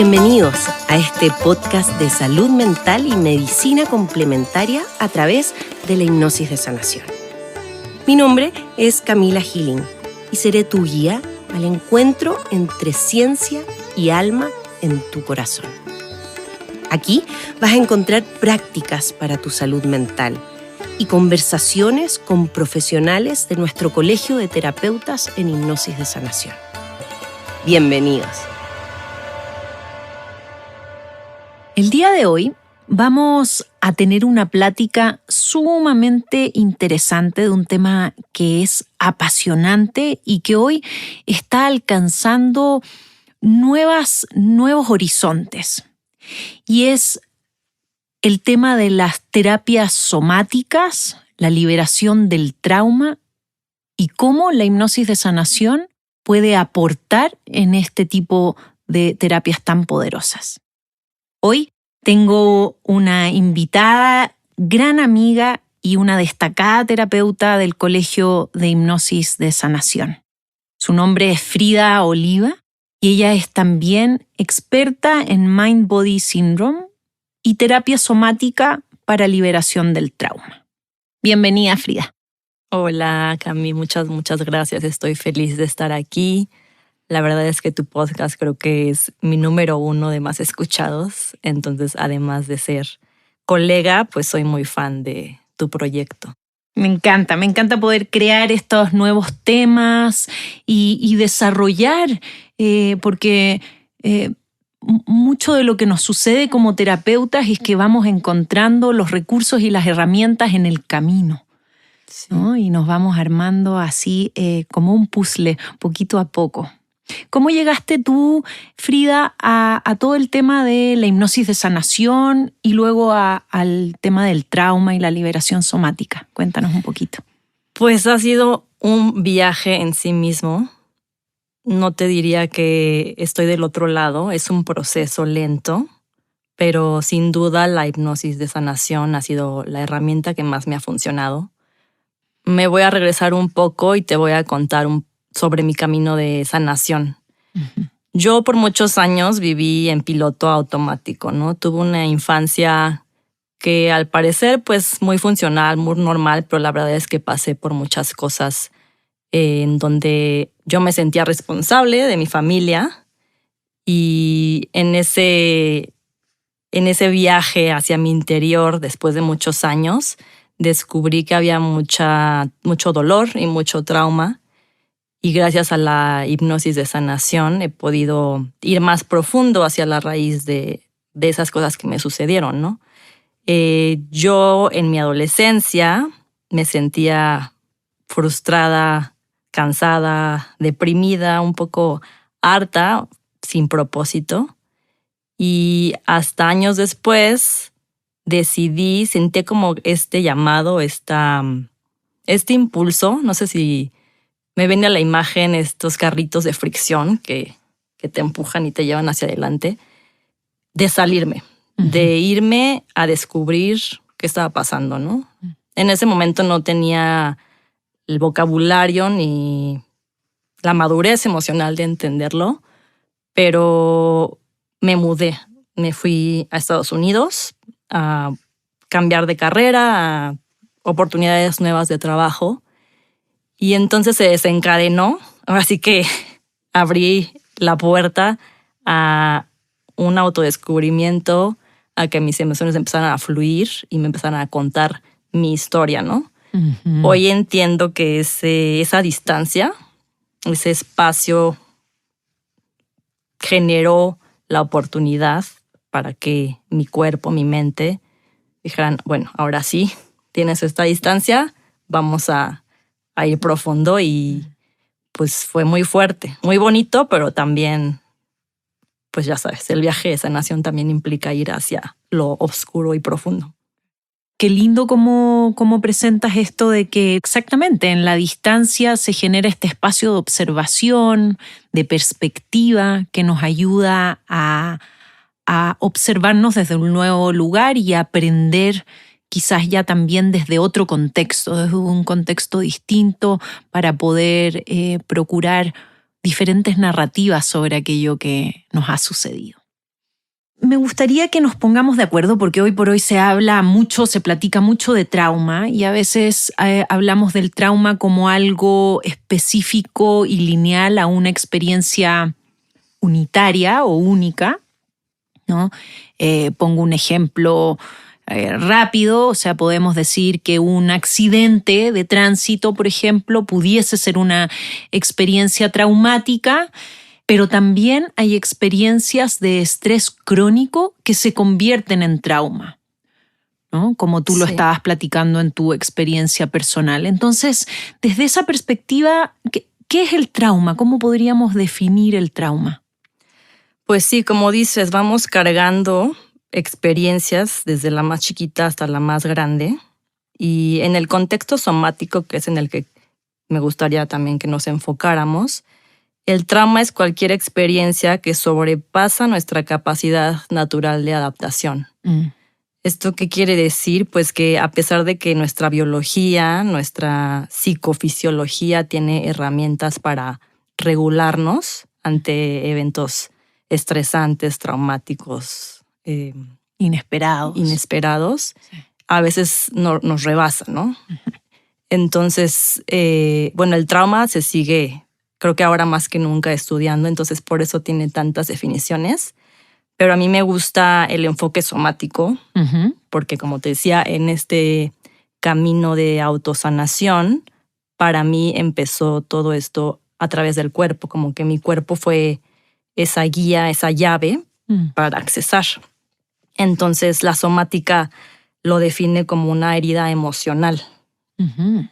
Bienvenidos a este podcast de salud mental y medicina complementaria a través de la hipnosis de sanación. Mi nombre es Camila Gilling y seré tu guía al encuentro entre ciencia y alma en tu corazón. Aquí vas a encontrar prácticas para tu salud mental y conversaciones con profesionales de nuestro Colegio de Terapeutas en Hipnosis de Sanación. Bienvenidos. El día de hoy vamos a tener una plática sumamente interesante de un tema que es apasionante y que hoy está alcanzando nuevos horizontes. Y es el tema de las terapias somáticas, la liberación del trauma y cómo la hipnosis de sanación puede aportar en este tipo de terapias tan poderosas. Hoy tengo una invitada, gran amiga y una destacada terapeuta del Colegio de Hipnosis de Sanación. Su nombre es Frida Oliva y ella es también experta en Mind-Body Syndrome y terapia somática para liberación del trauma. Bienvenida, Frida. Hola, Cami, muchas gracias. Estoy feliz de estar aquí. La verdad es que tu podcast creo que es mi número 1 de más escuchados. Entonces, además de ser colega, pues soy muy fan de tu proyecto. Me encanta poder crear estos nuevos temas y desarrollar, porque mucho de lo que nos sucede como terapeutas es que vamos encontrando los recursos y las herramientas en el camino. Sí. ¿No? Y nos vamos armando así como un puzzle, poquito a poco. ¿Cómo llegaste tú, Frida, a todo el tema de la hipnosis de sanación y luego al tema del trauma y la liberación somática? Cuéntanos un poquito. Pues ha sido un viaje en sí mismo. No te diría que estoy del otro lado, es un proceso lento, pero sin duda la hipnosis de sanación ha sido la herramienta que más me ha funcionado. Me voy a regresar un poco y te voy a contar sobre mi camino de sanación. Uh-huh. Yo por muchos años viví en piloto automático, ¿no? Tuve una infancia que al parecer pues muy funcional, muy normal, pero la verdad es que pasé por muchas cosas en donde yo me sentía responsable de mi familia y en ese viaje hacia mi interior después de muchos años descubrí que había mucho dolor y mucho trauma. Y gracias a la hipnosis de sanación he podido ir más profundo hacia la raíz de esas cosas que me sucedieron, ¿no? Yo en mi adolescencia me sentía frustrada, cansada, deprimida, un poco harta, sin propósito. Y hasta años después sentí como este llamado, este impulso, no sé si me viene a la imagen estos carritos de fricción que te empujan y te llevan hacia adelante, de salirme, uh-huh, de irme a descubrir qué estaba pasando, ¿no? Uh-huh. En ese momento no tenía el vocabulario ni la madurez emocional de entenderlo, pero me mudé. Me fui a Estados Unidos a cambiar de carrera, a oportunidades nuevas de trabajo. Y entonces se desencadenó. Ahora sí que abrí la puerta a un autodescubrimiento, a que mis emociones empezaran a fluir y me empezaran a contar mi historia, ¿no? Uh-huh. Hoy entiendo que esa distancia, ese espacio generó la oportunidad para que mi cuerpo, mi mente dijeran, bueno, ahora sí, tienes esta distancia, vamos a ir profundo, y pues fue muy fuerte, muy bonito, pero también, pues ya sabes, el viaje de sanación también implica ir hacia lo oscuro y profundo. Qué lindo cómo presentas esto de que exactamente en la distancia se genera este espacio de observación, de perspectiva, que nos ayuda a observarnos desde un nuevo lugar y a aprender quizás ya también desde otro contexto, desde un contexto distinto, para poder procurar diferentes narrativas sobre aquello que nos ha sucedido. me gustaría que nos pongamos de acuerdo porque hoy por hoy se habla mucho, se platica mucho de trauma y a veces hablamos del trauma como algo específico y lineal a una experiencia unitaria o única, ¿no? Pongo un ejemplo rápido, o sea, podemos decir que un accidente de tránsito, por ejemplo, pudiese ser una experiencia traumática, pero también hay experiencias de estrés crónico que se convierten en trauma, ¿no? Como tú lo estabas platicando en tu experiencia personal. Entonces, desde esa perspectiva, ¿qué es el trauma? ¿Cómo podríamos definir el trauma? Pues sí, como dices, vamos cargando experiencias desde la más chiquita hasta la más grande. Y en el contexto somático, que es en el que me gustaría también que nos enfocáramos, el trauma es cualquier experiencia que sobrepasa nuestra capacidad natural de adaptación. ¿Esto qué quiere decir? Pues que a pesar de que nuestra biología, nuestra psicofisiología tiene herramientas para regularnos ante eventos estresantes, traumáticos, inesperados, sí, a veces nos rebasa, ¿no? Entonces, bueno, el trauma se sigue, creo que ahora más que nunca, estudiando, entonces por eso tiene tantas definiciones. Pero a mí me gusta el enfoque somático, porque como te decía, en este camino de autosanación, para mí empezó todo esto a través del cuerpo, como que mi cuerpo fue esa guía, esa llave para accesar. Entonces la somática lo define como una herida emocional.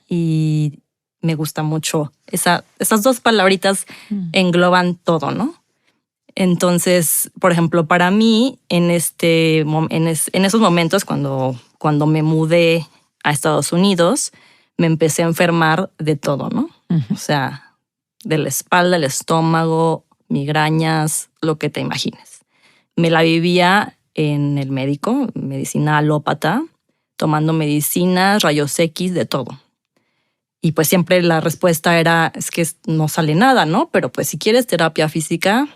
Y me gusta mucho. Esas dos palabritas engloban todo, ¿no? Entonces, por ejemplo, para mí, en esos momentos, cuando me mudé a Estados Unidos, me empecé a enfermar de todo, ¿no? O sea, de la espalda, el estómago, migrañas, lo que te imagines. Me la vivía en el médico, medicina alópata, tomando medicinas, rayos X, de todo. Y pues siempre la respuesta era, es que no sale nada, ¿no? Pero pues si quieres terapia física,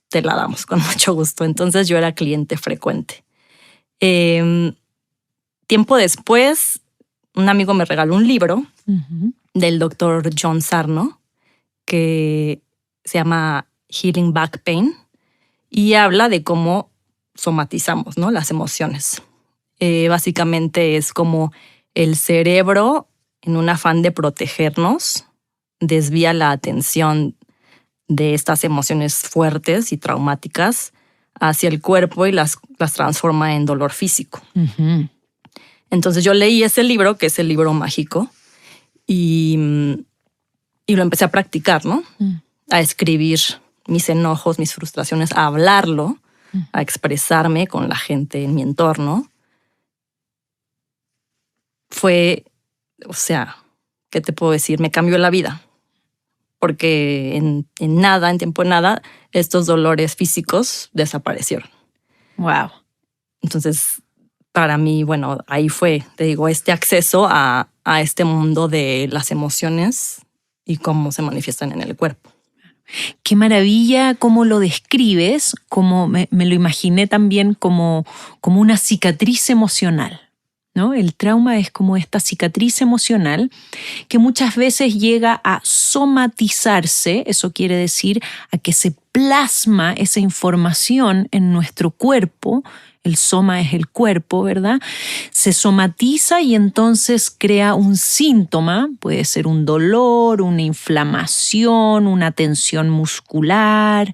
te la damos con mucho gusto. Entonces yo era cliente frecuente. Tiempo después, un amigo me regaló un libro del doctor John Sarno que se llama Healing Back Pain y habla de cómo somatizamos, ¿no? Las emociones. Básicamente es como el cerebro, en un afán de protegernos, desvía la atención de estas emociones fuertes y traumáticas hacia el cuerpo y las transforma en dolor físico. Entonces yo leí ese libro, que es el libro mágico, y lo empecé a practicar, ¿no? A escribir mis enojos, mis frustraciones, a hablarlo, a expresarme con la gente en mi entorno. Fue, o sea, ¿qué te puedo decir? Me cambió la vida. Porque en tiempo de nada, estos dolores físicos desaparecieron. Wow. Entonces, para mí, bueno, ahí fue, te digo, este acceso a este mundo de las emociones y cómo se manifiestan en el cuerpo. Qué maravilla cómo lo describes, como me lo imaginé también como una cicatriz emocional, ¿no? El trauma es como esta cicatriz emocional que muchas veces llega a somatizarse, eso quiere decir a que se plasma esa información en nuestro cuerpo. El soma es el cuerpo, ¿verdad? Se somatiza y entonces crea un síntoma, puede ser un dolor, una inflamación, una tensión muscular,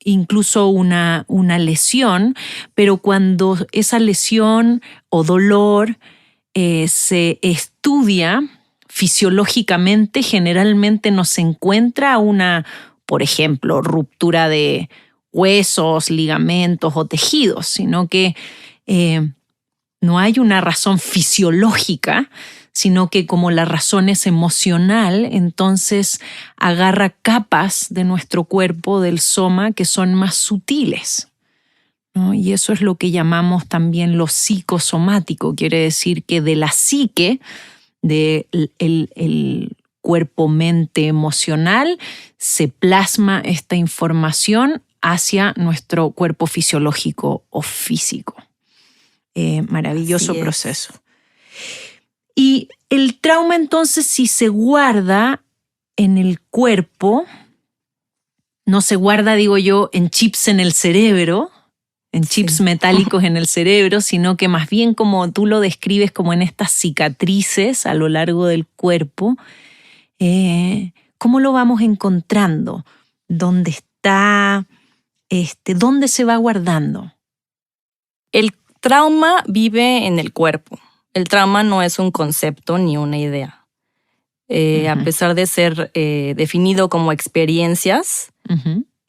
incluso una lesión, pero cuando esa lesión o dolor se estudia fisiológicamente, generalmente no se encuentra una, por ejemplo, ruptura de huesos, ligamentos o tejidos, sino que no hay una razón fisiológica, sino que como la razón es emocional, entonces agarra capas de nuestro cuerpo, del soma, que son más sutiles, ¿no? Y eso es lo que llamamos también lo psicosomático, quiere decir que de la psique, del cuerpo-mente emocional, se plasma esta información hacia nuestro cuerpo fisiológico o físico. Maravilloso proceso. Y el trauma, entonces, si se guarda en el cuerpo, no se guarda, digo yo, en chips en el cerebro, en chips metálicos en el cerebro, sino que más bien, como tú lo describes, como en estas cicatrices a lo largo del cuerpo. ¿Cómo lo vamos encontrando? ¿Dónde está? ¿Dónde se va guardando? El trauma vive en el cuerpo. El trauma no es un concepto ni una idea. A pesar de ser definido como experiencias,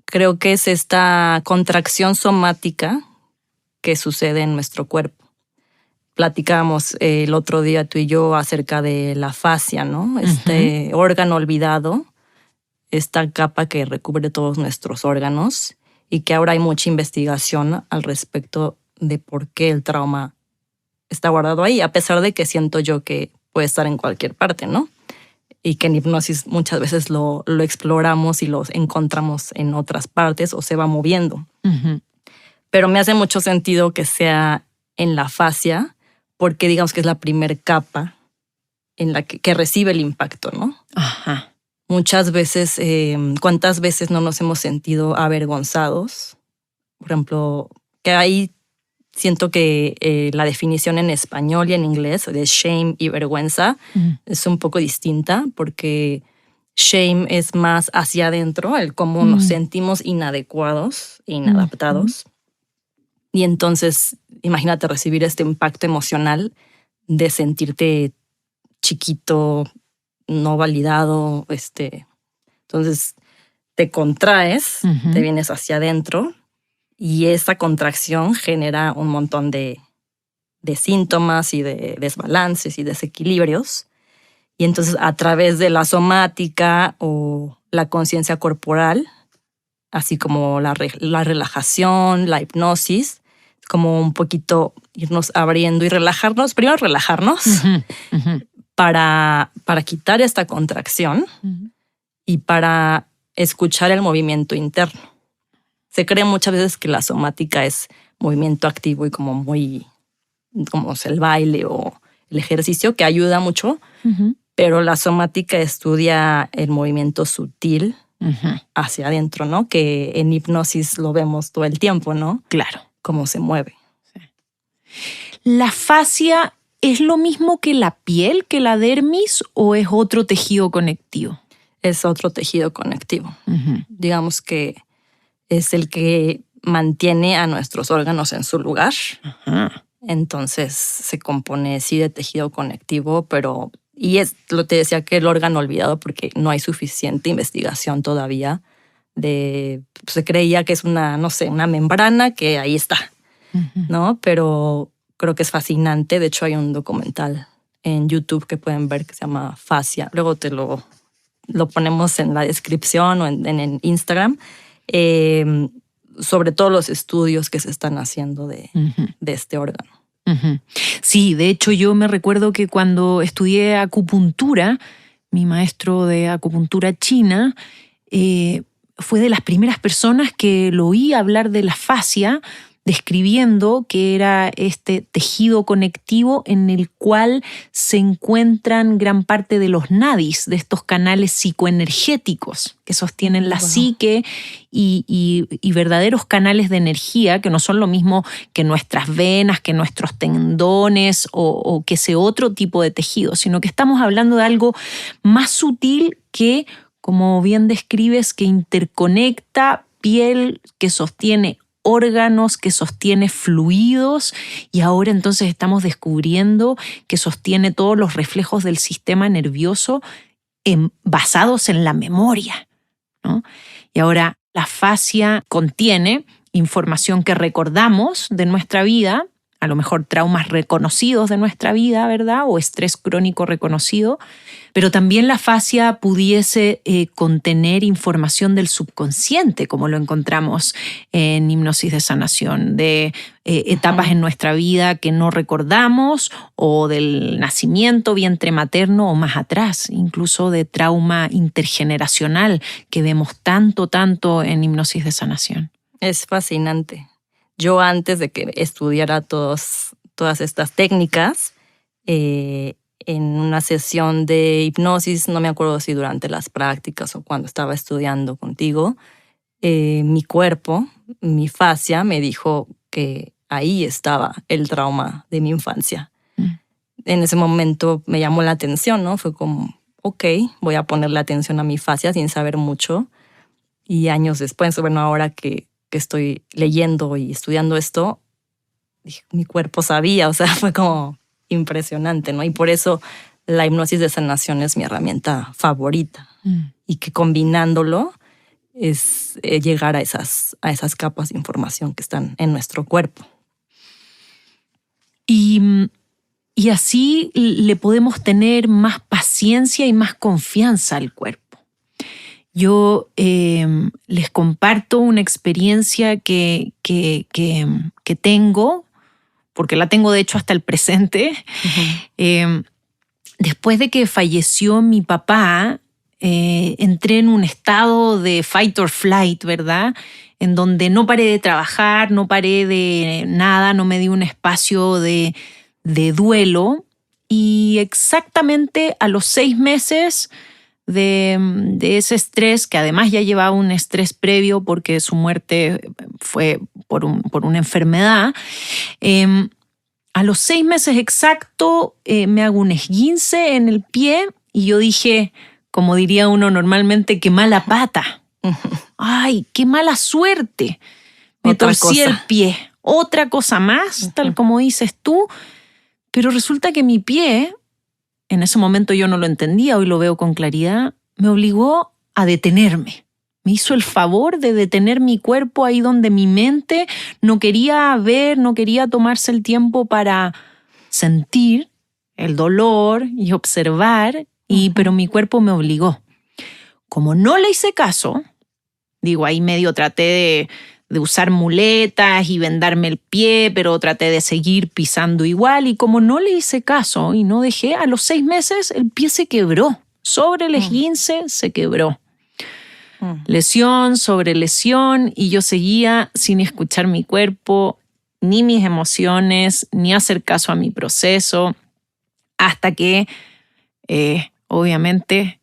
creo que es esta contracción somática que sucede en nuestro cuerpo. Platicábamos el otro día tú y yo acerca de la fascia, ¿no? Este órgano olvidado, esta capa que recubre todos nuestros órganos y que ahora hay mucha investigación al respecto de por qué el trauma está guardado ahí, a pesar de que siento yo que puede estar en cualquier parte, ¿no? Y que en hipnosis muchas veces lo exploramos y lo encontramos en otras partes o se va moviendo. Pero me hace mucho sentido que sea en la fascia, porque digamos que es la primer capa en la que recibe el impacto, ¿no? Ajá. Muchas veces, ¿cuántas veces no nos hemos sentido avergonzados? Por ejemplo, que ahí siento que la definición en español y en inglés de shame y vergüenza es un poco distinta, porque shame es más hacia adentro, el cómo nos sentimos inadecuados e inadaptados. Y entonces, imagínate recibir este impacto emocional de sentirte chiquito, no validado. Entonces, te contraes, te vienes hacia adentro y esa contracción genera un montón de síntomas y de desbalances y desequilibrios. Y entonces, a través de la somática o la conciencia corporal, así como la relajación, la hipnosis, como un poquito irnos abriendo y relajarnos. Primero relajarnos para quitar esta contracción y para escuchar el movimiento interno. Se cree muchas veces que la somática es movimiento activo y como el baile o el ejercicio, que ayuda mucho, pero la somática estudia el movimiento sutil hacia adentro, ¿no? Que en hipnosis lo vemos todo el tiempo, ¿no? Claro. Cómo se mueve. Sí. ¿La fascia es lo mismo que la piel, que la dermis, o es otro tejido conectivo? Es otro tejido conectivo. Digamos que es el que mantiene a nuestros órganos en su lugar. Entonces se compone sí de tejido conectivo, pero te decía que el órgano olvidado porque no hay suficiente investigación todavía. Se creía que es una membrana que ahí está, ¿no? Pero creo que es fascinante. De hecho, hay un documental en YouTube que pueden ver que se llama Fascia. Luego te lo ponemos en la descripción o en Instagram, sobre todos los estudios que se están haciendo de este órgano. Sí, de hecho yo me recuerdo que cuando estudié acupuntura, mi maestro de acupuntura china fue de las primeras personas que lo oí hablar de la fascia, describiendo que era este tejido conectivo en el cual se encuentran gran parte de los nadis, de estos canales psicoenergéticos que sostienen la psique y verdaderos canales de energía que no son lo mismo que nuestras venas, que nuestros tendones o que ese otro tipo de tejido, sino que estamos hablando de algo más sutil que, como bien describes, que interconecta piel, que sostiene órganos, que sostiene fluidos, y ahora entonces estamos descubriendo que sostiene todos los reflejos del sistema nervioso basados en la memoria, ¿no? Y ahora la fascia contiene información que recordamos de nuestra vida, a lo mejor traumas reconocidos de nuestra vida, ¿verdad? O estrés crónico reconocido, pero también la fascia pudiese contener información del subconsciente, como lo encontramos en hipnosis de sanación, de etapas en nuestra vida que no recordamos, o del nacimiento, vientre materno o más atrás, incluso de trauma intergeneracional que vemos tanto en hipnosis de sanación. Es fascinante. Yo antes de que estudiara todas estas técnicas, en una sesión de hipnosis, no me acuerdo si durante las prácticas o cuando estaba estudiando contigo, mi cuerpo, mi fascia me dijo que ahí estaba el trauma de mi infancia. En ese momento me llamó la atención, ¿no? Fue como, ok, voy a ponerle atención a mi fascia sin saber mucho. Y años después, bueno, ahora que estoy leyendo y estudiando esto, dije, mi cuerpo sabía, o sea, fue como impresionante, ¿no? Y por eso la hipnosis de sanación es mi herramienta favorita. Y que combinándolo es llegar a esas capas de información que están en nuestro cuerpo. Y así le podemos tener más paciencia y más confianza al cuerpo. Yo les comparto una experiencia que tengo, porque la tengo de hecho hasta el presente. Después de que falleció mi papá, entré en un estado de fight or flight, ¿verdad? En donde no paré de trabajar, no paré de nada, no me di un espacio de duelo. Y exactamente a los 6 meses de ese estrés, que además ya llevaba un estrés previo porque su muerte fue por una enfermedad, a los 6 meses exacto me hago un esguince en el pie y yo dije, como diría uno normalmente, qué mala pata. Ay, qué mala suerte. Me torcí el pie. Otra cosa más, tal como dices tú. Pero resulta que mi pie, en ese momento yo no lo entendía, hoy lo veo con claridad, me obligó a detenerme. Me hizo el favor de detener mi cuerpo ahí donde mi mente no quería ver, no quería tomarse el tiempo para sentir el dolor y observar, pero mi cuerpo me obligó. Como no le hice caso, digo, ahí medio traté de usar muletas y vendarme el pie, pero traté de seguir pisando igual. Y como no le hice caso y no dejé, a los 6 meses el pie se quebró. Sobre el esguince se quebró. Lesión sobre lesión, y yo seguía sin escuchar mi cuerpo, ni mis emociones, ni hacer caso a mi proceso, hasta que, obviamente,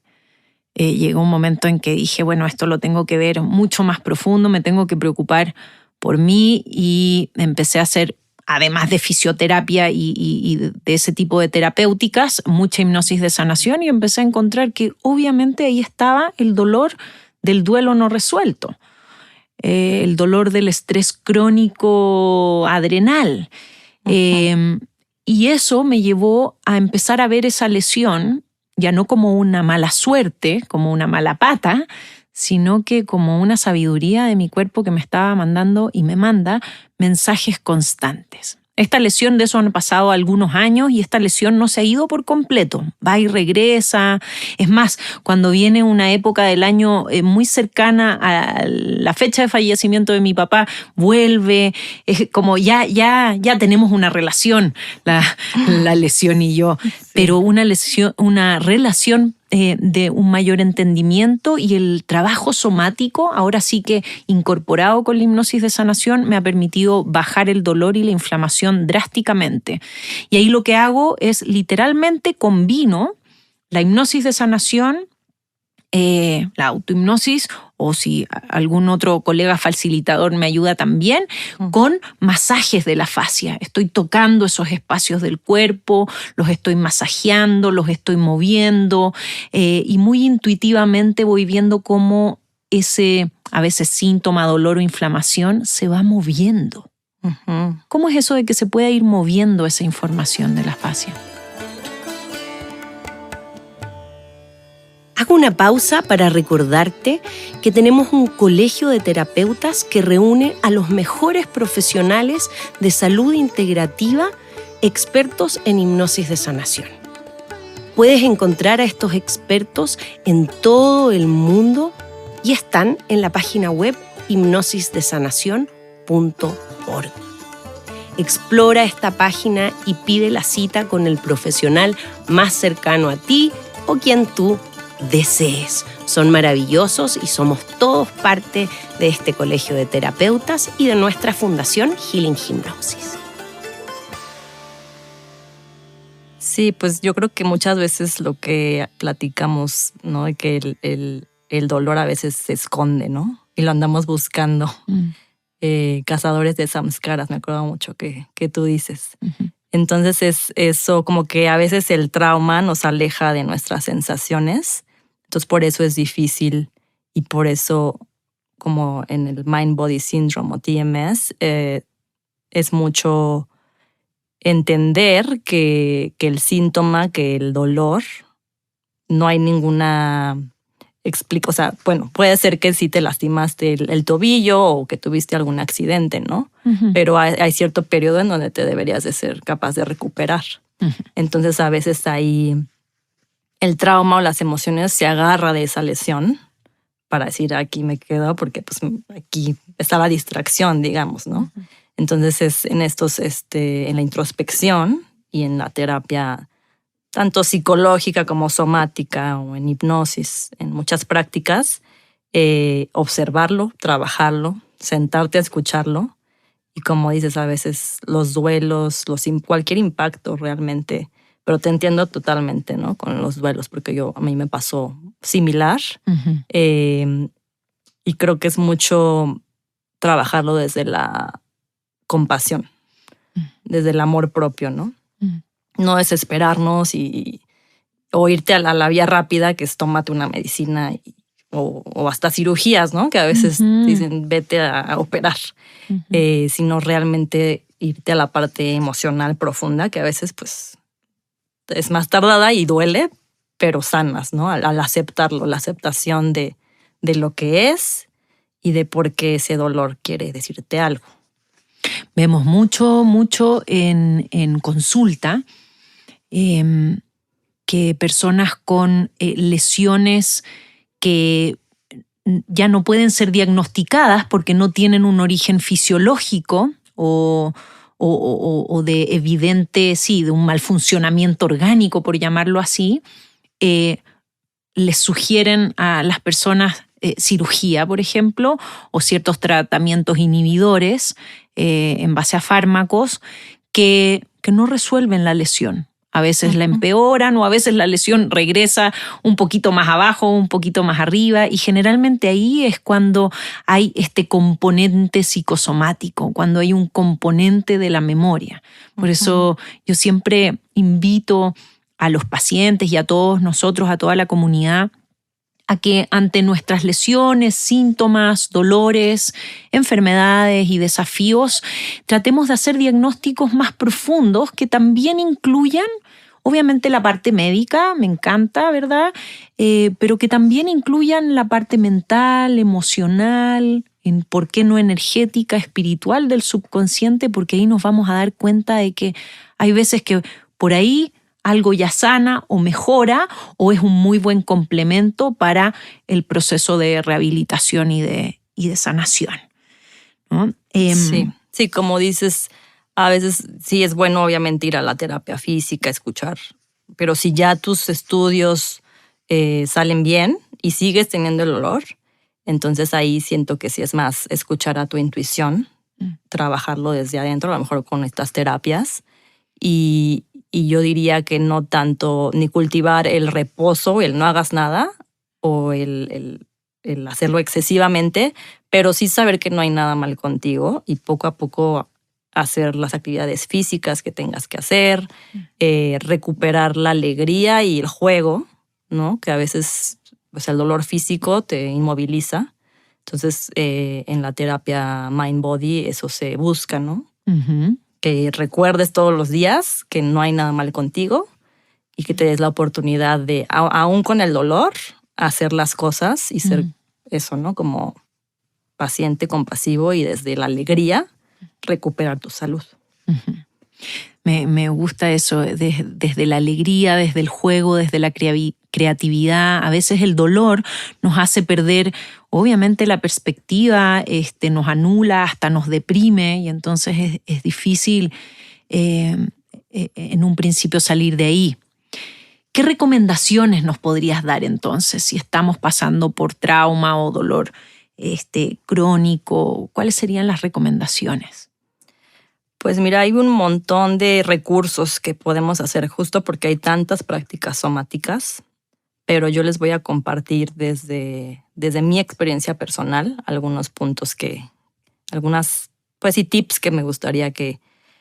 llegó un momento en que dije, bueno, esto lo tengo que ver mucho más profundo, me tengo que preocupar por mí, y empecé a hacer, además de fisioterapia y de ese tipo de terapéuticas, mucha hipnosis de sanación, y empecé a encontrar que obviamente ahí estaba el dolor del duelo no resuelto, el dolor del estrés crónico adrenal. Y eso me llevó a empezar a ver esa lesión ya no como una mala suerte, como una mala pata, sino que como una sabiduría de mi cuerpo que me estaba mandando y me manda mensajes constantes. Esta lesión, de eso han pasado algunos años, y esta lesión no se ha ido por completo, va y regresa. Es más, cuando viene una época del año muy cercana a la fecha de fallecimiento de mi papá, vuelve, es como ya tenemos una relación, la lesión y yo, sí. Pero una relación de un mayor entendimiento, y el trabajo somático, ahora sí que incorporado con la hipnosis de sanación, me ha permitido bajar el dolor y la inflamación drásticamente. Y ahí lo que hago es literalmente combino la hipnosis de sanación, la autohipnosis, o si algún otro colega facilitador me ayuda también, con masajes de la fascia. Estoy tocando esos espacios del cuerpo, los estoy masajeando, los estoy moviendo, y muy intuitivamente voy viendo cómo ese, a veces, síntoma, dolor o inflamación se va moviendo. ¿Cómo es eso de que se pueda ir moviendo esa información de la fascia? Hago una pausa para recordarte que tenemos un colegio de terapeutas que reúne a los mejores profesionales de salud integrativa, expertos en hipnosis de sanación. Puedes encontrar a estos expertos en todo el mundo y están en la página web hipnosisdesanación.org. Explora esta página y pide la cita con el profesional más cercano a ti o quien tú desees. Son maravillosos y somos todos parte de este colegio de terapeutas y de nuestra fundación Healing Hypnosis. Sí, pues yo creo que muchas veces lo que platicamos, ¿no? De que el dolor a veces se esconde, ¿no? Y lo andamos buscando. Cazadores de samskaras, me acuerdo mucho que tú dices. Ujú. Entonces es eso, como que a veces el trauma nos aleja de nuestras sensaciones. Entonces por eso es difícil y por eso, como en el Mind Body Syndrome o TMS, es mucho entender que el síntoma, que el dolor, no hay ninguna explicación. O sea, bueno, puede ser que sí te lastimaste el tobillo o que tuviste algún accidente, ¿no? Ujú. Pero hay cierto periodo en donde te deberías de ser capaz de recuperar. Ujú. Entonces a veces ahí el trauma o las emociones se agarra de esa lesión para decir aquí me quedo porque pues aquí está la distracción, digamos, ¿no? Entonces es en estos, en la introspección y en la terapia tanto psicológica como somática o en hipnosis, en muchas prácticas, observarlo, trabajarlo, sentarte a escucharlo y como dices, a veces los duelos, cualquier impacto realmente, pero te entiendo totalmente, ¿no? Con los duelos, porque a mí me pasó similar. Ujú. Y creo que es mucho trabajarlo desde la compasión, desde el amor propio, ¿no? No desesperarnos o irte a la vía rápida, que es tómate una medicina o hasta cirugías, ¿no? Que a veces Ujú. dicen vete a operar, Ujú. sino realmente irte a la parte emocional profunda, que a veces pues es más tardada y duele, pero sanas, ¿no? Al aceptarlo, la aceptación de lo que es y de por qué ese dolor quiere decirte algo. Vemos mucho en consulta que personas con lesiones que ya no pueden ser diagnosticadas porque no tienen un origen fisiológico o de evidente, sí, de un mal funcionamiento orgánico, por llamarlo así, les sugieren a las personas cirugía, por ejemplo, o ciertos tratamientos inhibidores en base a fármacos que no resuelven la lesión. A veces la empeoran o a veces la lesión regresa un poquito más abajo, un poquito más arriba y generalmente ahí es cuando hay este componente psicosomático, cuando hay un componente de la memoria. Por eso yo siempre invito a los pacientes y a todos nosotros, a toda la comunidad, a que ante nuestras lesiones, síntomas, dolores, enfermedades y desafíos, tratemos de hacer diagnósticos más profundos que también incluyan, obviamente, la parte médica, me encanta, ¿verdad? Pero que también incluyan la parte mental, emocional, por qué no energética, espiritual del subconsciente, porque ahí nos vamos a dar cuenta de que hay veces que por ahí algo ya sana o mejora o es un muy buen complemento para el proceso de rehabilitación y de sanación, ¿no? Sí, como dices, a veces sí es bueno obviamente ir a la terapia física, escuchar, pero si ya tus estudios salen bien y sigues teniendo el dolor, entonces ahí siento que sí es más escuchar a tu intuición, trabajarlo desde adentro, a lo mejor con estas terapias. Y yo diría que no tanto ni cultivar el reposo, el no hagas nada o el hacerlo excesivamente, pero sí saber que no hay nada mal contigo y poco a poco hacer las actividades físicas que tengas que hacer, recuperar la alegría y el juego, ¿no? Que a veces pues, el dolor físico te inmoviliza. Entonces, en la terapia Mind Body eso se busca, ¿no? Uh-huh. Que recuerdes todos los días que no hay nada mal contigo y que te des la oportunidad de, aún con el dolor, hacer las cosas y ser eso, ¿no? Como paciente, compasivo y desde la alegría recuperar tu salud. Uh-huh. Me gusta eso, desde la alegría, desde el juego, desde la creatividad. A veces el dolor nos hace perder, obviamente, la perspectiva, nos anula, hasta nos deprime y entonces es difícil en un principio salir de ahí. ¿Qué recomendaciones nos podrías dar entonces si estamos pasando por trauma o dolor crónico? ¿Cuáles serían las recomendaciones? Pues mira, hay un montón de recursos que podemos hacer justo porque hay tantas prácticas somáticas, pero yo les voy a compartir desde mi experiencia personal algunos puntos algunas, pues sí, tips que me gustaría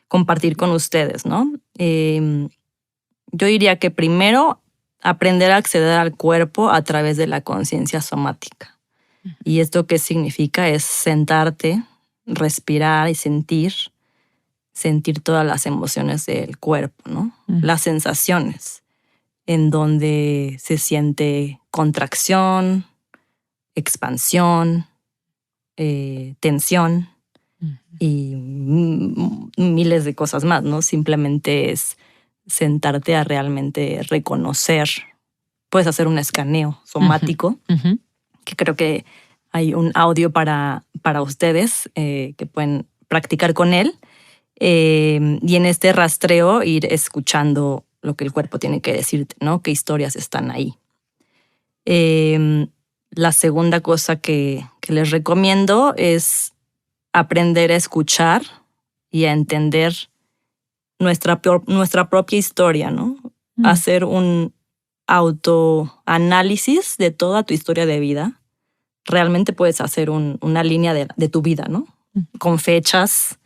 compartir con ustedes, ¿no? Yo diría que primero aprender a acceder al cuerpo a través de la conciencia somática. ¿Y esto qué significa? Es sentarte, respirar y sentir todas las emociones del cuerpo, ¿no? Las sensaciones, en donde se siente contracción, expansión, tensión y miles de cosas más, ¿no? Simplemente es sentarte a realmente reconocer. Puedes hacer un escaneo somático, que creo que hay un audio para ustedes que pueden practicar con él. Y en este rastreo ir escuchando lo que el cuerpo tiene que decirte, ¿no? Qué historias están ahí. La segunda cosa que les recomiendo es aprender a escuchar y a entender nuestra propia historia, ¿no? Hacer un autoanálisis de toda tu historia de vida. Realmente puedes hacer una línea de tu vida, ¿no? Con fechas,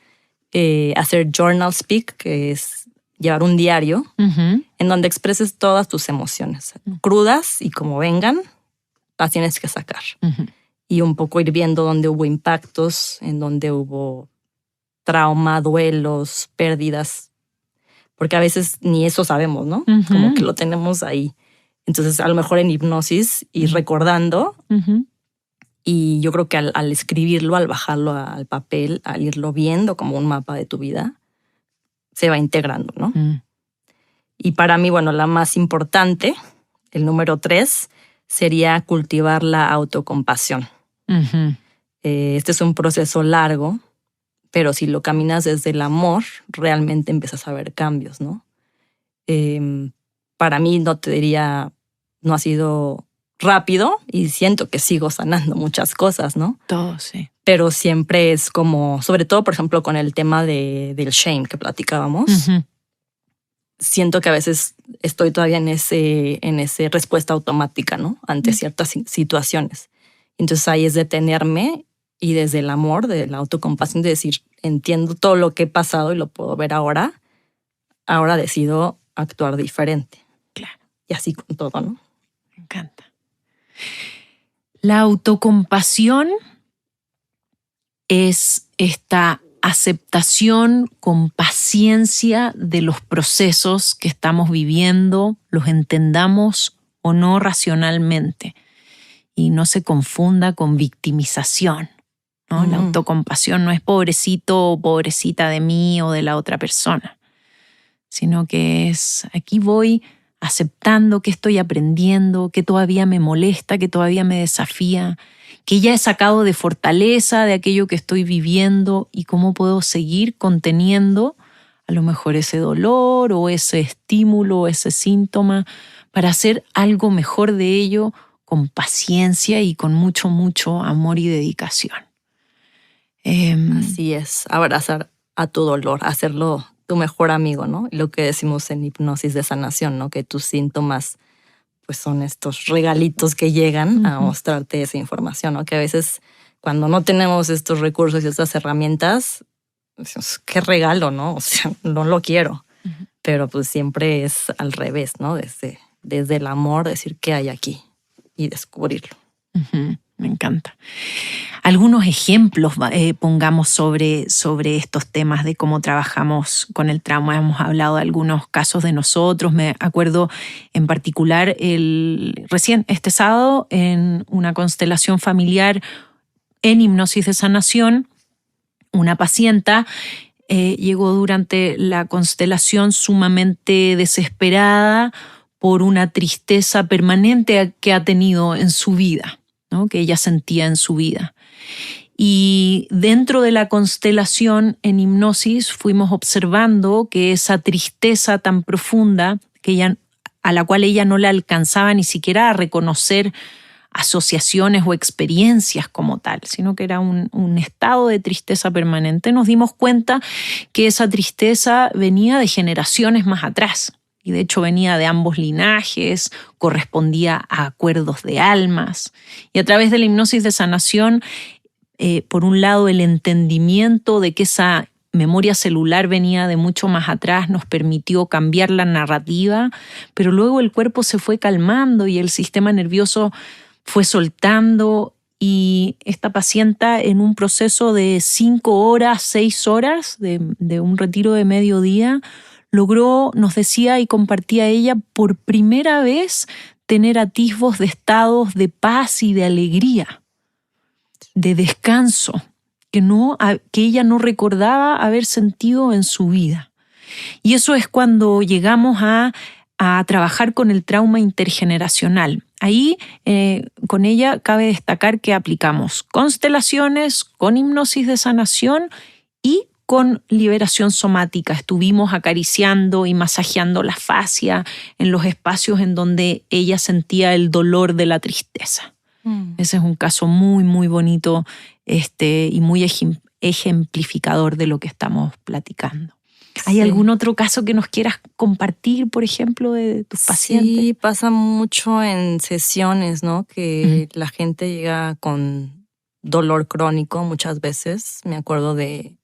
hacer journal speak, que es llevar un diario en donde expreses todas tus emociones, crudas y como vengan, las tienes que sacar. Y un poco ir viendo dónde hubo impactos, en dónde hubo trauma, duelos, pérdidas, porque a veces ni eso sabemos, ¿no? Como que lo tenemos ahí. Entonces, a lo mejor en hipnosis ir recordando. Y yo creo que al escribirlo, al bajarlo al papel, al irlo viendo como un mapa de tu vida, se va integrando, ¿no? Y para mí, bueno, la más importante, el número 3, sería cultivar la autocompasión. Este es un proceso largo, pero si lo caminas desde el amor, realmente empiezas a ver cambios, ¿no? Para mí, no ha sido rápido y siento que sigo sanando muchas cosas, ¿no? Todo, sí. Pero siempre es como, sobre todo, por ejemplo, con el tema del shame que platicábamos, siento que a veces estoy todavía en ese respuesta automática, ¿no? Ante ciertas situaciones. Entonces ahí es detenerme y desde el amor, de la autocompasión, de decir, entiendo todo lo que he pasado y lo puedo ver ahora decido actuar diferente. Claro. Y así con todo, ¿no? Me encanta. La autocompasión es esta aceptación con paciencia de los procesos que estamos viviendo, los entendamos o no racionalmente, y no se confunda con victimización, ¿no? La autocompasión no es pobrecito o pobrecita de mí o de la otra persona, sino que es aquí voy aceptando que estoy aprendiendo, que todavía me molesta, que todavía me desafía, que ya he sacado de fortaleza de aquello que estoy viviendo y cómo puedo seguir conteniendo a lo mejor ese dolor o ese estímulo o ese síntoma para hacer algo mejor de ello con paciencia y con mucho, mucho amor y dedicación. Así es, abrazar a tu dolor, hacerlo tu mejor amigo, ¿no? Lo que decimos en hipnosis de sanación, ¿no? Que tus síntomas pues son estos regalitos que llegan a mostrarte esa información, ¿no? Que a veces cuando no tenemos estos recursos y estas herramientas, decimos, qué regalo, ¿no? O sea, no lo quiero. Pero pues siempre es al revés, ¿no? Desde el amor, decir qué hay aquí y descubrirlo. Me encanta. Algunos ejemplos pongamos sobre estos temas de cómo trabajamos con el trauma. Hemos hablado de algunos casos de nosotros. Me acuerdo en particular recién este sábado en una constelación familiar en hipnosis de sanación, una pacienta llegó durante la constelación sumamente desesperada por una tristeza permanente que ha tenido en su vida, ¿no? Que ella sentía en su vida. Y dentro de la constelación en hipnosis fuimos observando que esa tristeza tan profunda que ella a la cual ella no le alcanzaba ni siquiera a reconocer asociaciones o experiencias como tal, sino que era un estado de tristeza permanente, nos dimos cuenta que esa tristeza venía de generaciones más atrás. Y de hecho venía de ambos linajes, correspondía a acuerdos de almas. Y a través de la hipnosis de sanación, por un lado, el entendimiento de que esa memoria celular venía de mucho más atrás nos permitió cambiar la narrativa, pero luego el cuerpo se fue calmando y el sistema nervioso fue soltando, y esta paciente, en un proceso de 5 horas, 6 horas de un retiro de mediodía, logró, nos decía y compartía ella, por primera vez tener atisbos de estados de paz y de alegría, de descanso, que ella no recordaba haber sentido en su vida. Y eso es cuando llegamos a trabajar con el trauma intergeneracional. Ahí, con ella, cabe destacar que aplicamos constelaciones, con hipnosis de sanación y con liberación somática. Estuvimos acariciando y masajeando la fascia en los espacios en donde ella sentía el dolor de la tristeza. Ese es un caso muy, muy bonito y muy ejemplificador de lo que estamos platicando. ¿Hay algún otro caso que nos quieras compartir, por ejemplo, de tus pacientes? Sí, pasa mucho en sesiones, ¿no? Que la gente llega con dolor crónico muchas veces. Me acuerdo de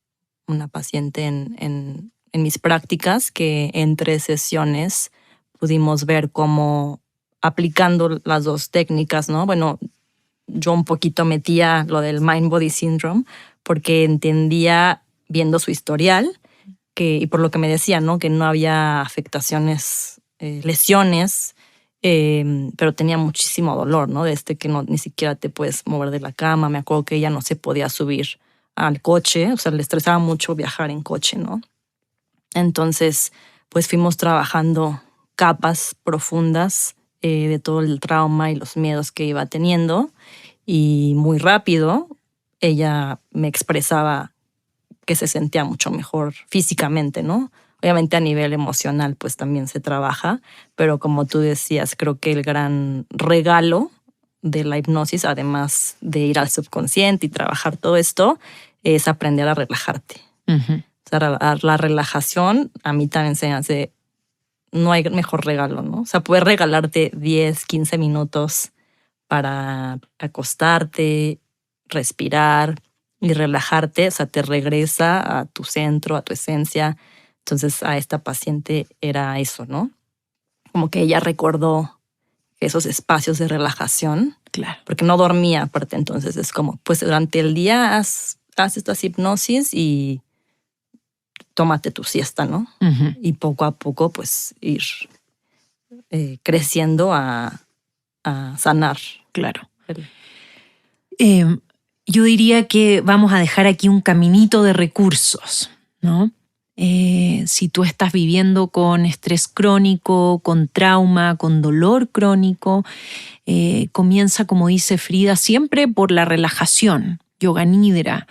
una paciente en mis prácticas que entre sesiones pudimos ver cómo, aplicando las dos técnicas, ¿no? Bueno, yo un poquito metía lo del Mind-Body Syndrome porque entendía, viendo su historial, y por lo que me decía, ¿no? Que no había afectaciones, lesiones, pero tenía muchísimo dolor, ¿no? Que ni siquiera te puedes mover de la cama. Me acuerdo que ella no se podía subir al coche, o sea, le estresaba mucho viajar en coche, ¿no? Entonces, pues fuimos trabajando capas profundas de todo el trauma y los miedos que iba teniendo, y muy rápido ella me expresaba que se sentía mucho mejor físicamente, ¿no? Obviamente a nivel emocional pues también se trabaja, pero como tú decías, creo que el gran regalo de la hipnosis, además de ir al subconsciente y trabajar todo esto, es aprender a relajarte. O sea, la relajación a mí también se me hace, no hay mejor regalo, ¿no? O sea, puedes regalarte 10, 15 minutos para acostarte, respirar y relajarte, o sea, te regresa a tu centro, a tu esencia. Entonces a esta paciente era eso, ¿no? Como que ella recordó esos espacios de relajación, claro, porque no dormía aparte. Entonces es como, pues durante el día haz estas hipnosis y tómate tu siesta, ¿no? Y poco a poco pues ir creciendo a sanar. Claro. Yo diría que vamos a dejar aquí un caminito de recursos, ¿no? Si tú estás viviendo con estrés crónico, con trauma, con dolor crónico, comienza, como dice Frida, siempre por la relajación, yoga nidra,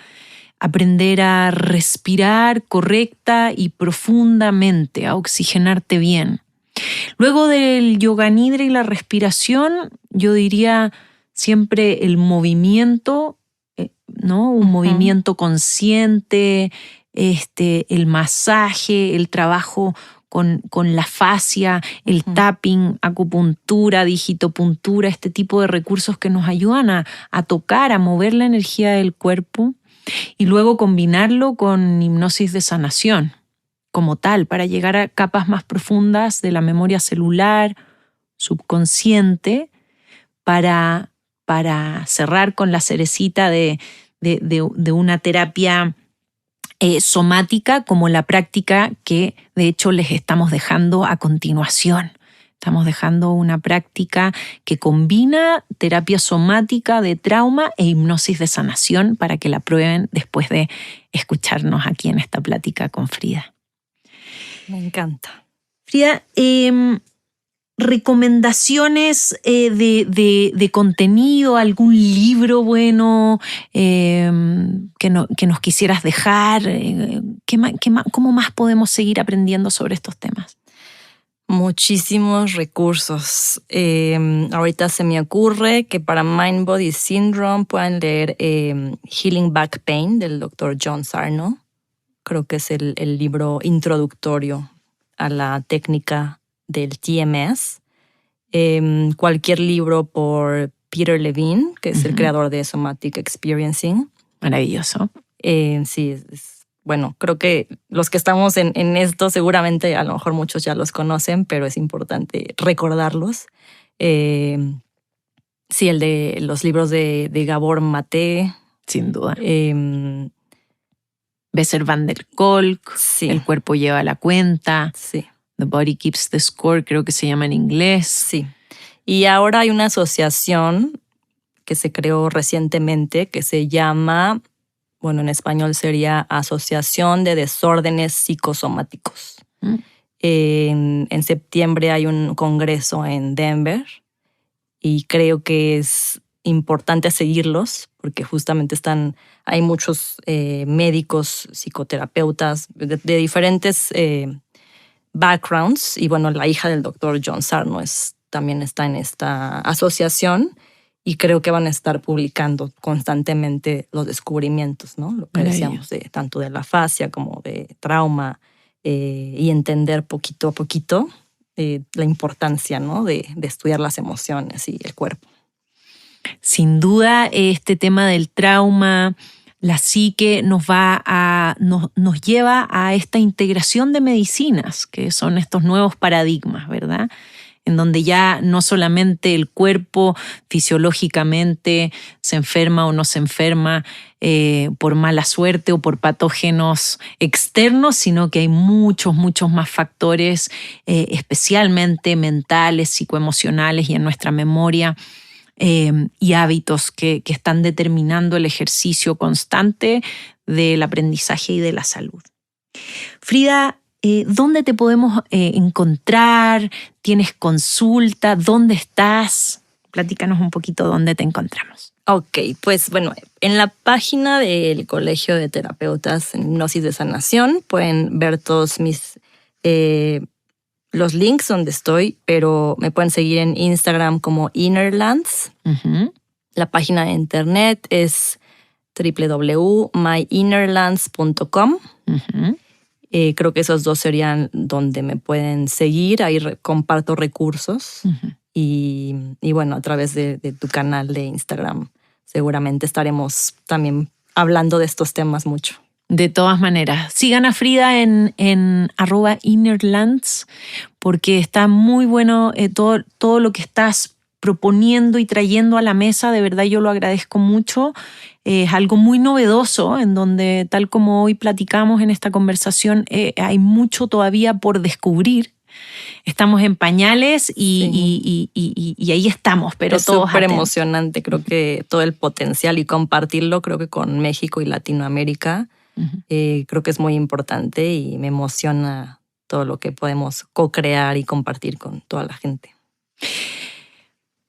aprender a respirar correcta y profundamente, a oxigenarte bien. Luego del yoga nidra y la respiración, yo diría siempre el movimiento, ¿no? Un movimiento consciente, el masaje, el trabajo con la fascia, el tapping, acupuntura, digitopuntura, este tipo de recursos que nos ayudan a tocar, a mover la energía del cuerpo, y luego combinarlo con hipnosis de sanación como tal, para llegar a capas más profundas de la memoria celular, subconsciente, para cerrar con la cerecita de una terapia somática, como la práctica que de hecho les estamos dejando a continuación. Estamos dejando una práctica que combina terapia somática de trauma e hipnosis de sanación, para que la prueben después de escucharnos aquí en esta plática con Frida. Me encanta. Frida, recomendaciones de contenido, algún libro que nos quisieras dejar. ¿Cómo más podemos seguir aprendiendo sobre estos temas? Muchísimos recursos. Ahorita se me ocurre que para Mind Body Syndrome puedan leer Healing Back Pain del Dr. John Sarno. Creo que es el libro introductorio a la técnica del TMS. Cualquier libro por Peter Levine, que es el creador de Somatic Experiencing. Maravilloso. Sí, bueno, creo que los que estamos en esto seguramente a lo mejor muchos ya los conocen, pero es importante recordarlos. Sí, el de los libros de Gabor Maté. Sin duda. Bessel van der Kolk, Sí. El cuerpo lleva la cuenta. Sí. The Body Keeps the Score, creo que se llama en inglés. Sí. Y ahora hay una asociación que se creó recientemente que se llama, bueno, en español sería Asociación de Desórdenes Psicosomáticos. En septiembre hay un congreso en Denver y creo que es importante seguirlos porque justamente hay muchos médicos, psicoterapeutas de diferentes backgrounds y bueno, la hija del doctor John Sarno también está en esta asociación y creo que van a estar publicando constantemente los descubrimientos, ¿no? Lo que decíamos tanto de la fascia como de trauma y entender poquito a poquito la importancia, ¿no? de estudiar las emociones y el cuerpo. Sin duda, este tema del trauma, la psique nos lleva a esta integración de medicinas, que son estos nuevos paradigmas, ¿verdad? En donde ya no solamente el cuerpo fisiológicamente se enferma o no se enferma por mala suerte o por patógenos externos, sino que hay muchos más factores, especialmente mentales, psicoemocionales y en nuestra memoria, y hábitos que están determinando el ejercicio constante del aprendizaje y de la salud. Frida, ¿dónde te podemos encontrar? ¿Tienes consulta? ¿Dónde estás? Platícanos un poquito dónde te encontramos. Ok, pues bueno, en la página del Colegio de Terapeutas en Hipnosis de Sanación pueden ver todos los links donde estoy, pero me pueden seguir en Instagram como Innerlands. La página de internet es www.myinnerlands.com. Creo que esos dos serían donde me pueden seguir. Ahí comparto recursos. Y bueno, a través de tu canal de Instagram seguramente estaremos también hablando de estos temas mucho. De todas maneras, sigan a Frida en @innerlands porque está muy bueno todo lo que estás proponiendo y trayendo a la mesa. De verdad yo lo agradezco mucho. Es algo muy novedoso en donde, tal como hoy platicamos en esta conversación, hay mucho todavía por descubrir. Estamos en pañales y ahí estamos, pero es todos súper atentos. Emocionante. Creo que todo el potencial y compartirlo, creo que con México y Latinoamérica, creo que es muy importante y me emociona todo lo que podemos co-crear y compartir con toda la gente.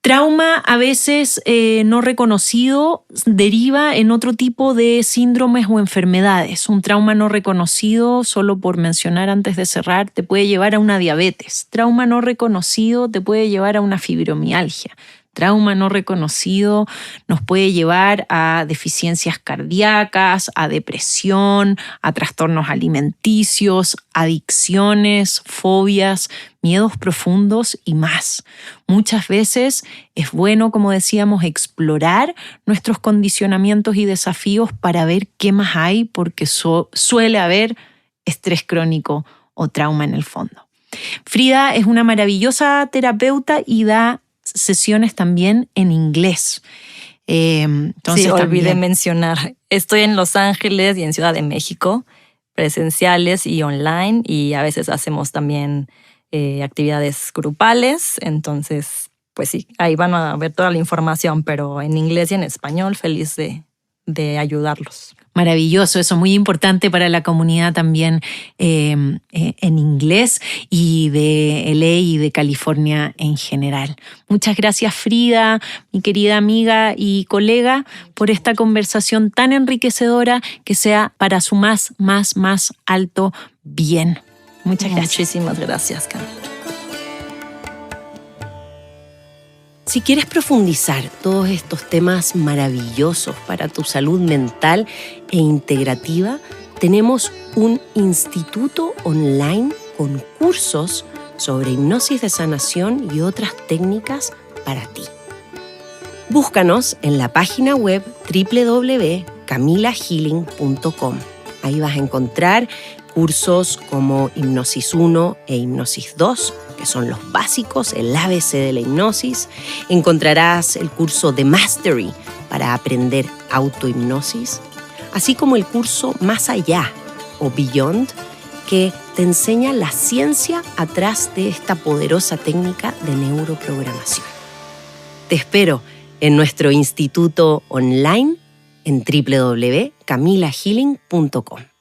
Trauma a veces no reconocido deriva en otro tipo de síndromes o enfermedades. Un trauma no reconocido, solo por mencionar antes de cerrar, te puede llevar a una diabetes. Trauma no reconocido te puede llevar a una fibromialgia. Trauma no reconocido nos puede llevar a deficiencias cardíacas, a depresión, a trastornos alimenticios, adicciones, fobias, miedos profundos y más. Muchas veces es bueno, como decíamos, explorar nuestros condicionamientos y desafíos para ver qué más hay, porque suele haber estrés crónico o trauma en el fondo. Frida es una maravillosa terapeuta y da sesiones también en inglés. Entonces, sí, olvidé también mencionar. Estoy en Los Ángeles y en Ciudad de México, presenciales y online, y a veces hacemos también actividades grupales. Entonces, pues sí, ahí van a ver toda la información, pero en inglés y en español, feliz de ayudarlos. Maravilloso, eso muy importante para la comunidad también en inglés y de LA y de California en general. Muchas gracias, Frida, mi querida amiga y colega, por esta conversación tan enriquecedora, que sea para su más alto bien. Muchas gracias. Muchísimas gracias, Camila. Si quieres profundizar todos estos temas maravillosos para tu salud mental e integrativa, tenemos un instituto online con cursos sobre hipnosis de sanación y otras técnicas para ti. Búscanos en la página web www.camilahealing.com. Ahí vas a encontrar cursos como Hipnosis 1 e Hipnosis 2, que son los básicos, el ABC de la hipnosis. Encontrarás el curso de Mastery para aprender autohipnosis, así como el curso Más Allá o Beyond, que te enseña la ciencia atrás de esta poderosa técnica de neuroprogramación. Te espero en nuestro instituto online en www.camilahealing.com.